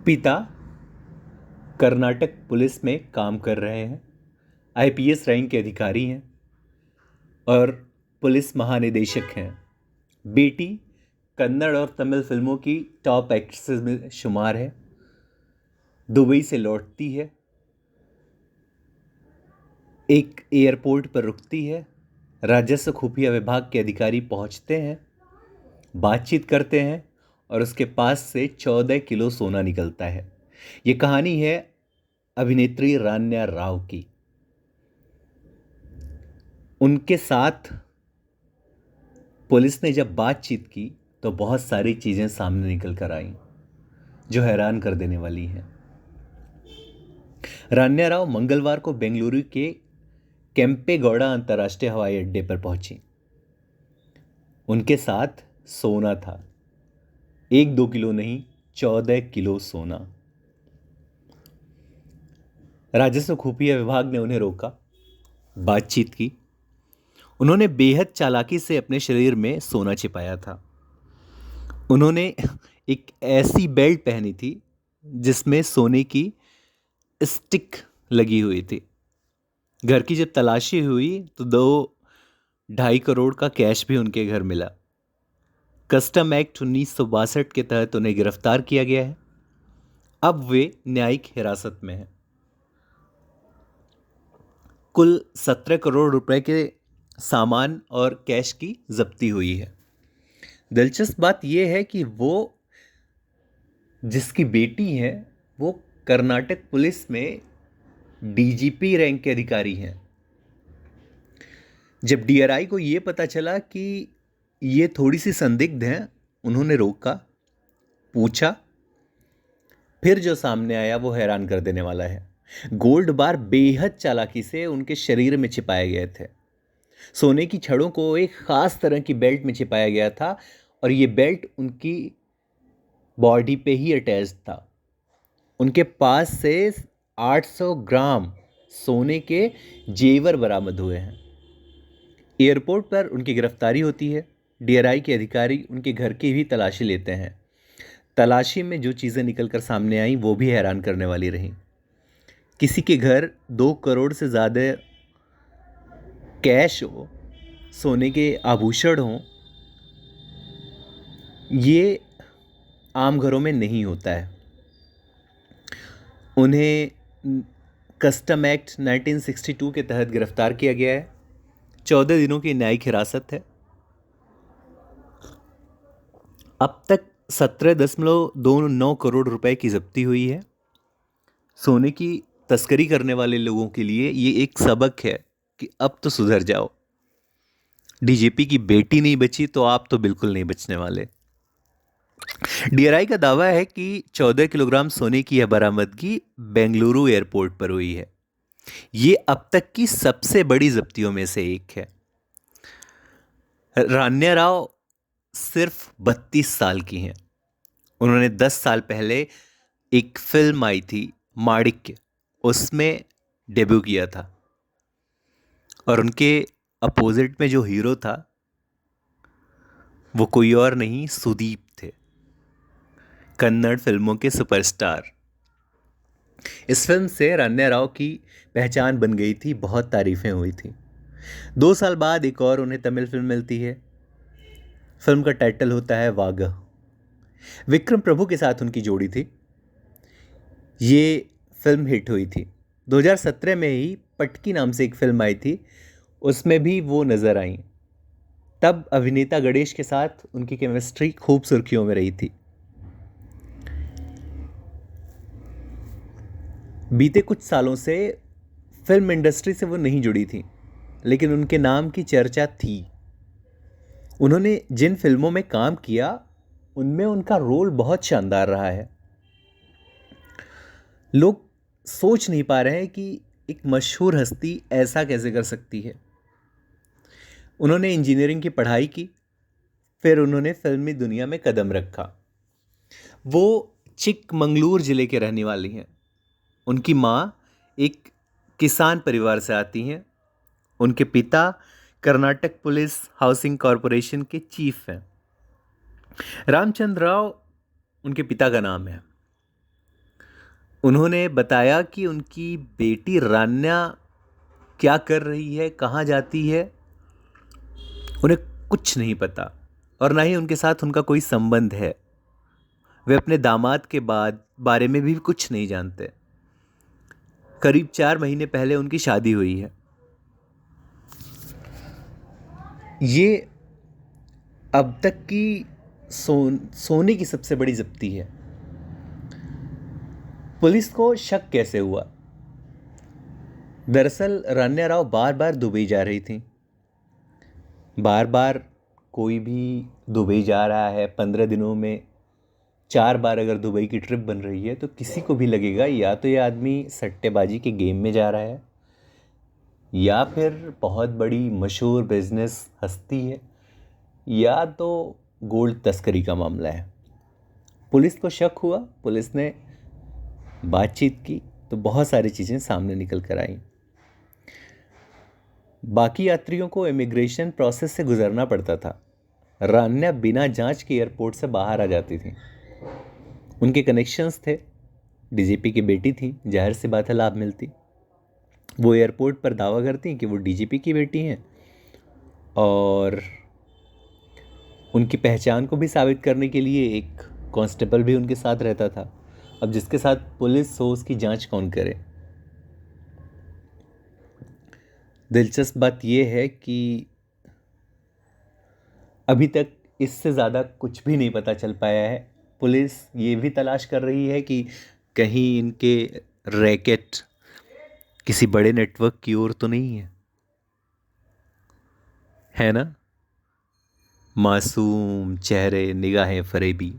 पिता कर्नाटक पुलिस में काम कर रहे हैं, आईपीएस रैंक के अधिकारी हैं और पुलिस महानिदेशक हैं। बेटी कन्नड़ और तमिल फिल्मों की टॉप एक्ट्रेसेस में शुमार है। दुबई से लौटती है, एक एयरपोर्ट पर रुकती है। राजस्व खुफिया विभाग के अधिकारी पहुंचते हैं, बातचीत करते हैं और उसके पास से 14 किलो सोना निकलता है। ये कहानी है अभिनेत्री रान्या राव की। उनके साथ पुलिस ने जब बातचीत की तो बहुत सारी चीज़ें सामने निकल कर आईं जो हैरान कर देने वाली हैं। रान्या राव मंगलवार को बेंगलुरु के केम्पेगौड़ा अंतर्राष्ट्रीय हवाई अड्डे पर पहुंची। उनके साथ सोना था, 1-2 किलो नहीं, 14 किलो सोना। राजस्व खुफिया विभाग ने उन्हें रोका, बातचीत की। उन्होंने बेहद चालाकी से अपने शरीर में सोना छिपाया था। उन्होंने एक ऐसी बेल्ट पहनी थी जिसमें सोने की स्टिक लगी हुई थी। घर की जब तलाशी हुई तो 2-2.5 करोड़ का कैश भी उनके घर मिला। कस्टम एक्ट 1962 के तहत उन्हें गिरफ्तार किया गया है। अब वे न्यायिक हिरासत में हैं। कुल 17 करोड़ रुपए के सामान और कैश की जब्ती हुई है। दिलचस्प बात यह है कि वो जिसकी बेटी है वो कर्नाटक पुलिस में डीजीपी रैंक के अधिकारी हैं। जब डीआरआई को ये पता चला कि ये थोड़ी सी संदिग्ध हैं, उन्होंने रोका, पूछा, फिर जो सामने आया वो हैरान कर देने वाला है। गोल्ड बार बेहद चालाकी से उनके शरीर में छिपाए गए थे। सोने की छड़ों को एक खास तरह की बेल्ट में छिपाया गया था और ये बेल्ट उनकी बॉडी पे ही अटैच था। उनके पास से 800 ग्राम सोने के जेवर बरामद हुए हैं। एयरपोर्ट पर उनकी गिरफ्तारी होती है। डीआरआई के अधिकारी उनके घर की भी तलाशी लेते हैं। तलाशी में जो चीज़ें निकलकर सामने आई वो भी हैरान करने वाली रहीं। किसी के घर 2 करोड़ से ज़्यादा कैश हो, सोने के आभूषण हों, ये आम घरों में नहीं होता है। उन्हें कस्टम एक्ट 1962 के तहत गिरफ्तार किया गया है। 14 दिनों की न्यायिक हिरासत है। अब तक 17.29 करोड़ रुपए की जब्ती हुई है। सोने की तस्करी करने वाले लोगों के लिए ये एक सबक है कि अब तो सुधर जाओ। डीजीपी की बेटी नहीं बची तो आप तो बिल्कुल नहीं बचने वाले। डीआरआई का दावा है कि 14 किलोग्राम सोने की यह बरामदगी बेंगलुरु एयरपोर्ट पर हुई है। ये अब तक की सबसे बड़ी जब्तियों में से एक है। रान्या राव सिर्फ 32 साल की हैं। उन्होंने 10 साल पहले एक फिल्म आई थी माणिक्य, उसमें डेब्यू किया था और उनके अपोजिट में जो हीरो था वो कोई और नहीं, सुदीप थे, कन्नड़ फिल्मों के सुपरस्टार। इस फिल्म से रान्या राव की पहचान बन गई थी, बहुत तारीफें हुई थी। 2 साल बाद एक और उन्हें तमिल फिल्म मिलती है। फिल्म का टाइटल होता है वागा। विक्रम प्रभु के साथ उनकी जोड़ी थी। ये फिल्म हिट हुई थी। 2017 में ही पटकी नाम से एक फिल्म आई थी, उसमें भी वो नजर आई। तब अभिनेता गणेश के साथ उनकी केमिस्ट्री खूब सुर्खियों में रही थी। बीते कुछ सालों से फिल्म इंडस्ट्री से वो नहीं जुड़ी थी, लेकिन उनके नाम की चर्चा थी। उन्होंने जिन फिल्मों में काम किया उनमें उनका रोल बहुत शानदार रहा है। लोग सोच नहीं पा रहे हैं कि एक मशहूर हस्ती ऐसा कैसे कर सकती है। उन्होंने इंजीनियरिंग की पढ़ाई की, फिर उन्होंने फिल्मी दुनिया में कदम रखा। वो चिकमंगलूर जिले के रहने वाली हैं। उनकी माँ एक किसान परिवार से आती हैं। उनके पिता कर्नाटक पुलिस हाउसिंग कॉरपोरेशन के चीफ हैं। रामचंद्र राव उनके पिता का नाम है। उन्होंने बताया कि उनकी बेटी रान्या क्या कर रही है, कहाँ जाती है, उन्हें कुछ नहीं पता और ना ही उनके साथ उनका कोई संबंध है। वे अपने दामाद के बाद बारे में भी कुछ नहीं जानते। करीब 4 महीने पहले उनकी शादी हुई है। ये अब तक की सोने की सबसे बड़ी जब्ती है। पुलिस को शक कैसे हुआ? दरअसल रान्या राव बार बार दुबई जा रही थी। बार बार कोई भी दुबई जा रहा है 15 दिनों में 4 बार अगर दुबई की ट्रिप बन रही है तो किसी को भी लगेगा या तो ये आदमी सट्टेबाजी के गेम में जा रहा है या फिर बहुत बड़ी मशहूर बिजनेस हस्ती है या तो गोल्ड तस्करी का मामला है। पुलिस को शक हुआ, पुलिस ने बातचीत की तो बहुत सारी चीज़ें सामने निकल कर आईं। बाकी यात्रियों को इमिग्रेशन प्रोसेस से गुजरना पड़ता था। रान्या बिना जांच के एयरपोर्ट से बाहर आ जाती थी। उनके कनेक्शंस थे, डीजीपी की बेटी थी, जाहिर सी बात है लाभ मिलती। वो एयरपोर्ट पर दावा करती कि वो डीजीपी की बेटी हैं और उनकी पहचान को भी साबित करने के लिए एक कांस्टेबल भी उनके साथ रहता था। अब जिसके साथ पुलिस हो उसकी जांच कौन करे? दिलचस्प बात यह है कि अभी तक इससे ज़्यादा कुछ भी नहीं पता चल पाया है। पुलिस ये भी तलाश कर रही है कि कहीं इनके रैकेट किसी बड़े नेटवर्क की ओर तो नहीं है ना? मासूम चेहरे, निगाहें फरेबी।